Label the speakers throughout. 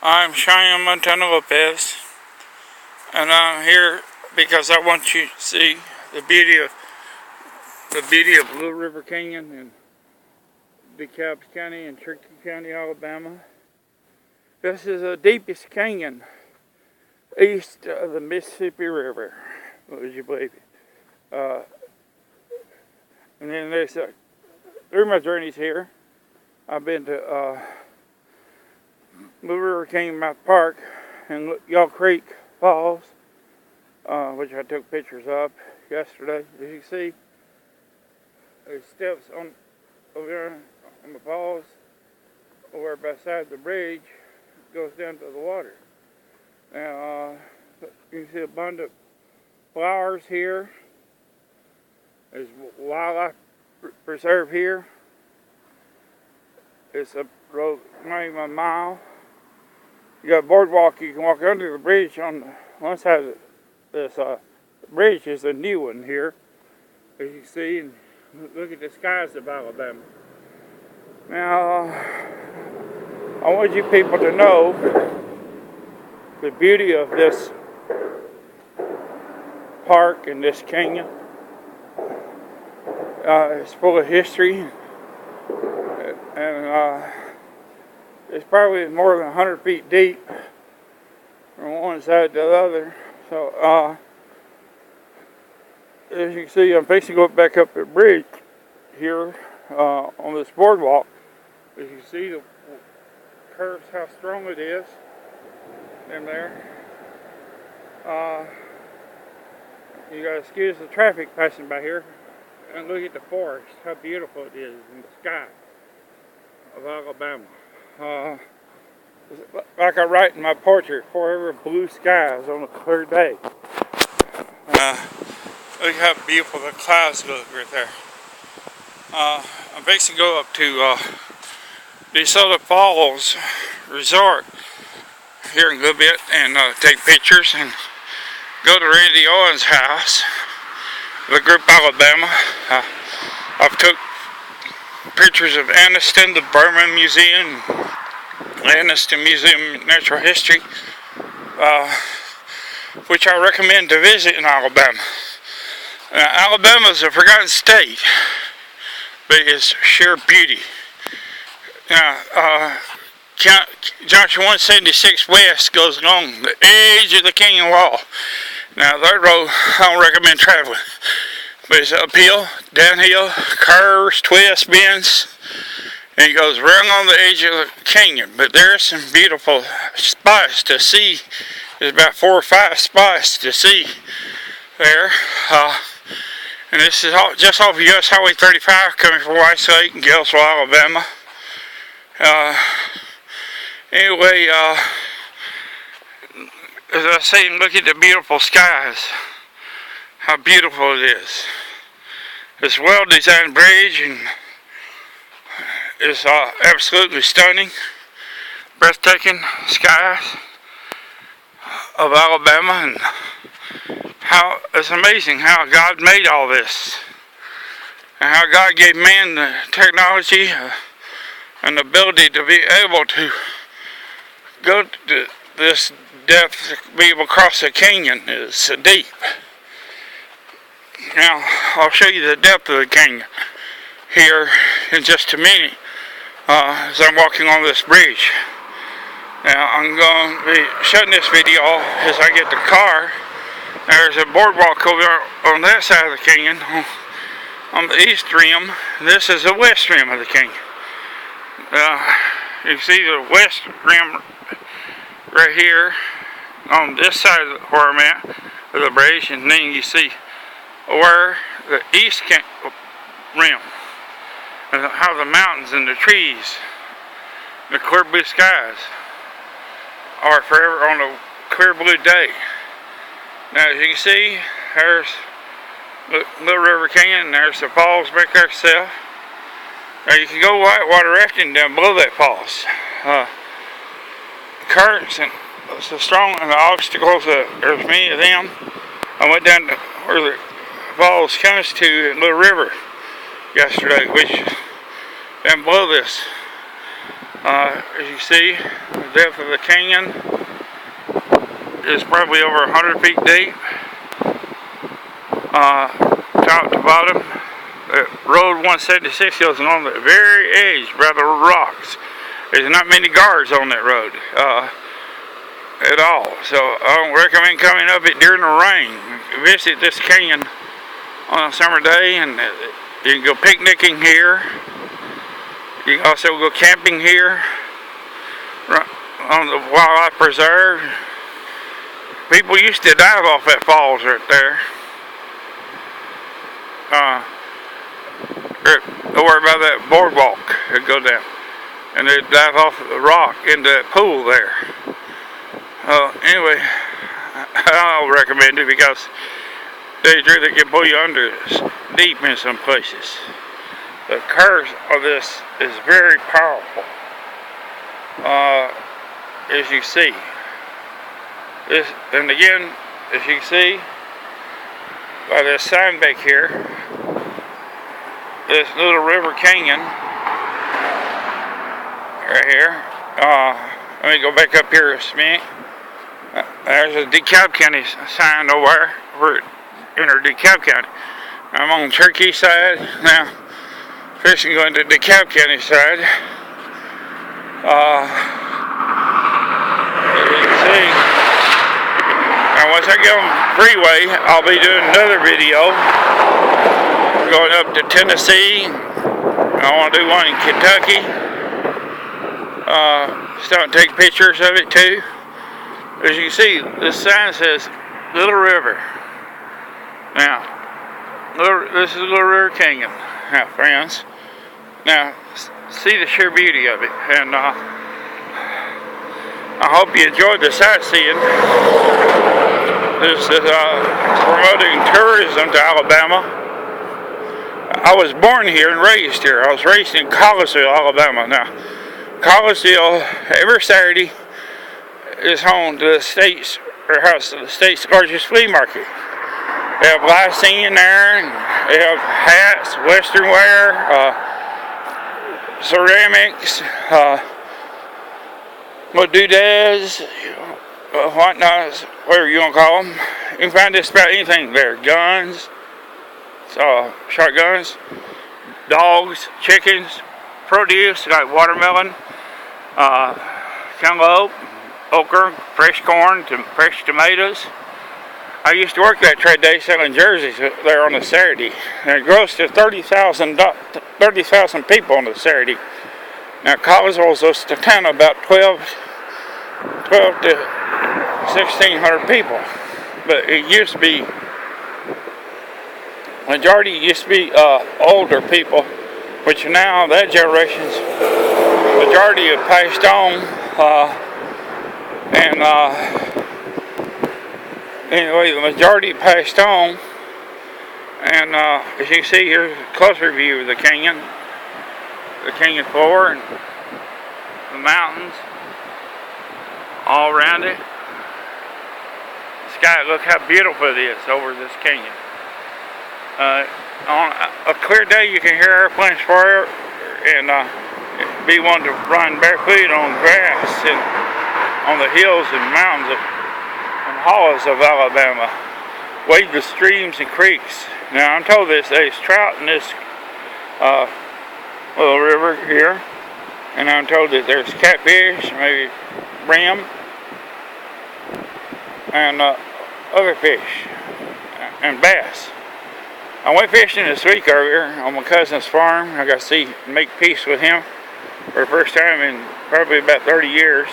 Speaker 1: I'm Cheyene, Lopez, and I'm here because I want you to see the beauty of Little River Canyon in DeKalb County and Cherokee County, Alabama. This is the deepest canyon east of the Mississippi River. Would you believe it? And then there's through my journeys here, I've been to Little River Canyon Mountain Park and Y'all Creek Falls, which I took pictures of yesterday. As you see, there's steps over there on the falls, over beside the bridge, goes down to the water. Now, you can see abundant flowers here. There's wildlife preserve here. It's a road, not even a mile. You got a boardwalk, you can walk under the bridge on one side of this bridge is a new one here, as you see, and look at the skies of Alabama. Now, I want you people to know the beauty of this park and this canyon. It's full of history, and it's probably more than 100 feet deep from one side to the other. So, as you can see, I'm fixing to go back up the bridge here on this boardwalk. As you can see, the curves, how strong it is in there. You gotta excuse the traffic passing by here, and look at the forest, how beautiful it is in the sky of Alabama. Like I write in my portrait, forever blue skies on a clear day. Look how beautiful the clouds look right there. I'm fixing to go up to DeSoto Falls Resort here in a little bit and take pictures and go to Randy Owens' house, the group Alabama. I've took pictures of Anniston, the Burma Museum, Anniston Museum of Natural History, which I recommend to visit in Alabama. Alabama is a forgotten state, but it's sheer beauty. Now, Junction 176 West goes along the edge of the canyon wall. Now, that road I don't recommend traveling, but it's uphill, downhill, curves, twists, bends, and it goes right on the edge of the canyon. But there are some beautiful spots to see. There's about 4 or 5 spots to see there. And this is just off of US Highway 35 coming from White Lake and Gainesville, Alabama. Anyway, as I say, look at the beautiful skies. How beautiful it is. It's a well-designed bridge and it's absolutely stunning. Breathtaking skies of Alabama, and how it's amazing how God made all this, and how God gave man the technology and the ability to be able to go to this depth, to be able to cross a canyon is deep. Now, I'll show you the depth of the canyon here in just a minute as I'm walking on this bridge. Now, I'm going to be shutting this video off as I get the car. There's a boardwalk over on that side of the canyon, on the east rim. This is the west rim of the canyon. You can see the west rim right here on this side of where I'm at of the bridge, and then you see where the east rim, and how the mountains and the trees, the clear blue skies are forever on a clear blue day. Now, as you can see, there's Little River Canyon, and there's the falls back there itself. Now, you can go whitewater rafting down below that falls. Currents and so strong, and the obstacles, there's many of them. I went down to where the falls comes to in Little River yesterday, which down below this. As you see, the depth of the canyon is probably over 100 feet deep. Top to bottom. Road 176 goes along the very edge by the rocks. There's not many guards on that road at all, so I don't recommend coming up it during the rain. Visit this canyon on a summer day, and you can go picnicking here. You can also go camping here on the wildlife preserve. People used to dive off that falls right there. Over by that boardwalk and go down, and they dive off the rock into that pool there. Anyway, I'll recommend it because they really can pull you under deep in some places. The curve of this is very powerful, as you see. This, and again, as you see by this sign back here, this little river canyon right here. Let me go back up here a minute. There's a DeKalb County sign over there. We're in DeKalb County. I'm on Turkey side now, fishing going to DeKalb County side. As you can see, now once I get on the freeway, I'll be doing another video going up to Tennessee. I want to do one in Kentucky. Start and take pictures of it too. As you can see, this sign says Little River. Now, this is Little River Canyon, now friends. Now, see the sheer beauty of it, and I hope you enjoyed the sightseeing. This is promoting tourism to Alabama. I was born here and raised here. I was raised in Collegeville, Alabama. Now, Collegeville, every Saturday, is home to the state's largest flea market. They have live singing there, and they have hats, western wear, ceramics, doodads, whatnot, whatever you want to call them. You can find just about anything there. Guns, shotguns, dogs, chickens, produce like watermelon, cantaloupe, okra, fresh corn, fresh tomatoes. I used to work that trade day selling jerseys there on a Saturday, and it grows to 30,000 people on a Saturday. Now, Collegeville is just a town of about 12 to 1,600 people, but it used to be, majority used to be older people, which now that generation's majority have passed on, anyway, the majority passed on, and as you see, here's a closer view of the canyon floor and the mountains all around it. The sky, look how beautiful it is over this canyon. On a clear day, you can hear airplanes fly and be one to run barefoot on grass and on the hills and mountains and hollows of Alabama, wade the streams and creeks. Now, I'm told there's trout in this little river here, and I'm told that there's catfish, maybe brim, and other fish, and bass. I went fishing this week earlier on my cousin's farm. I got to make peace with him for the first time in probably about 30 years.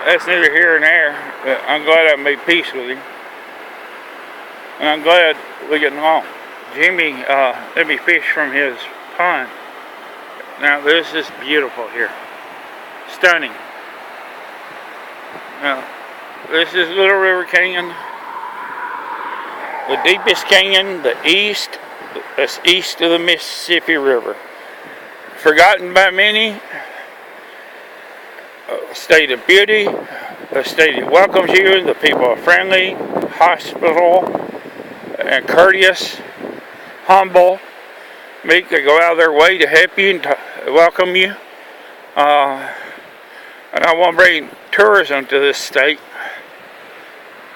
Speaker 1: That's neither here nor there, but I'm glad I made peace with him. And I'm glad we're getting along. Jimmy let me fish from his pond. Now, this is beautiful here. Stunning. Now, this is Little River Canyon. The deepest canyon, that's east of the Mississippi River. Forgotten by many, a state of beauty, a state that welcomes you. The people are friendly, hospitable, and courteous, humble, meek. They go out of their way to help you and welcome you. And I want to bring tourism to this state.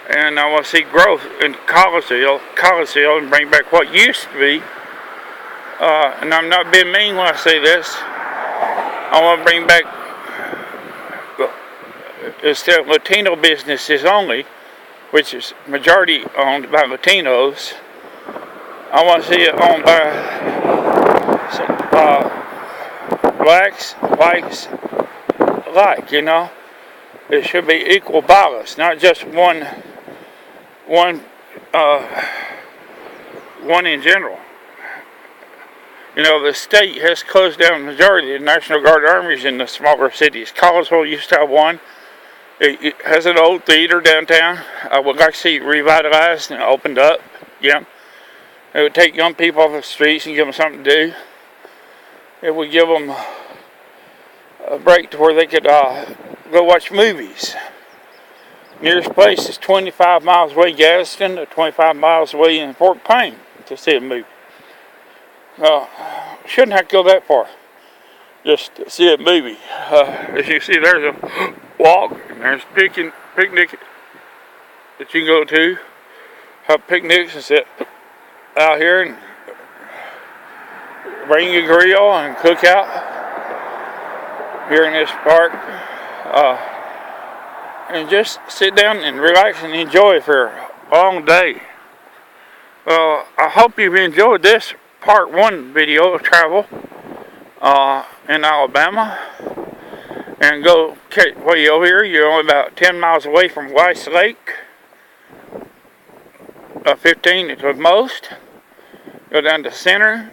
Speaker 1: And I want to see growth in Collegeville, and bring back what used to be. And I'm not being mean when I say this. I want to bring back, instead of Latino businesses only, which is majority owned by Latinos, I want to see it owned by blacks, whites, alike, you know. It should be equal balance, not just one in general. You know, the state has closed down the majority of the National Guard armies in the smaller cities. Collegeville used to have one. It has an old theater downtown. I would like to see it revitalized and opened up. Yeah, it would take young people off the streets and give them something to do. It would give them a break to where they could go watch movies. Nearest place is 25 miles away, Gadsden, or 25 miles away in Fort Payne to see a movie. Shouldn't have to go that far just to see a movie. As you see, there's a walk, and there's picnic that you can go to. Have picnics and sit out here and bring your grill and cook out here in this park. And just sit down and relax and enjoy it for a long day. Well, I hope you've enjoyed this part 1 video of travel in Alabama. And go way over here. You're only about 10 miles away from Weiss Lake. 15 at the most. Go down to Center.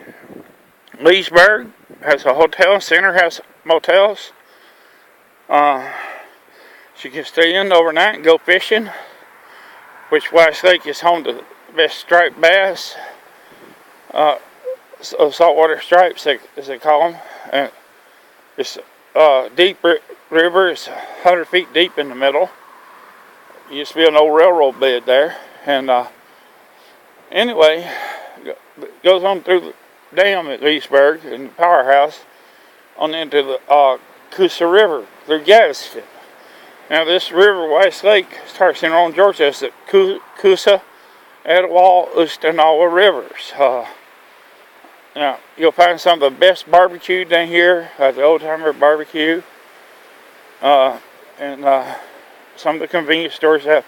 Speaker 1: Leesburg has a hotel. Center has motels. So you can stay in overnight and go fishing, which Weiss Lake is home to the best striped bass, saltwater stripes as they call them. And it's deep river. It's 100 feet deep in the middle. It used to be an old railroad bed there. And anyway, it goes on through the dam at Leesburg and the powerhouse on into the Coosa River through Gadsden. Now this river, Weiss Lake, starts in Rome, Georgia as the Coosa, Etowah, Oostenaula rivers. Now you'll find some of the best barbecue down here at the Old Timer Barbecue, and some of the convenience stores have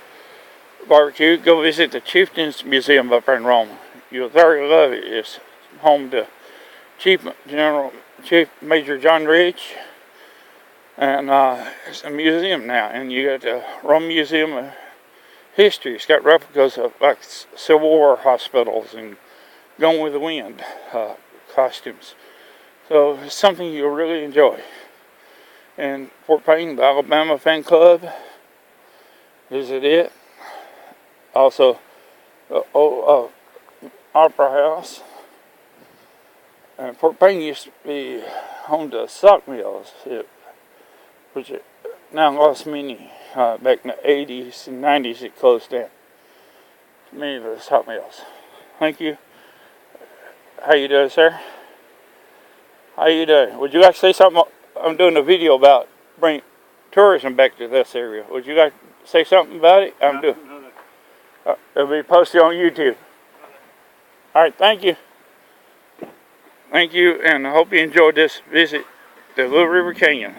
Speaker 1: barbecue. Go visit the Chieftains Museum up in Rome. You'll thoroughly love it. It's home to Chief Major John Rich. And it's a museum now, and you got the Rome Museum of History. It's got replicas of like Civil War hospitals and Gone with the Wind costumes. So it's something you'll really enjoy. And Fort Payne, the Alabama Fan Club, visit it. Also, the Opera House. And Fort Payne used to be home to sock mills. Which now lost many. Back in the 80s and 90s it closed down. Many of those hot mills. Thank you. How you doing, sir? How you doing? Would you like to say something? I'm doing a video about bringing tourism back to this area. Would you like to say something about it? I'm doing. It'll be posted on YouTube. All right, thank you. Thank you, and I hope you enjoyed this visit to Little River Canyon.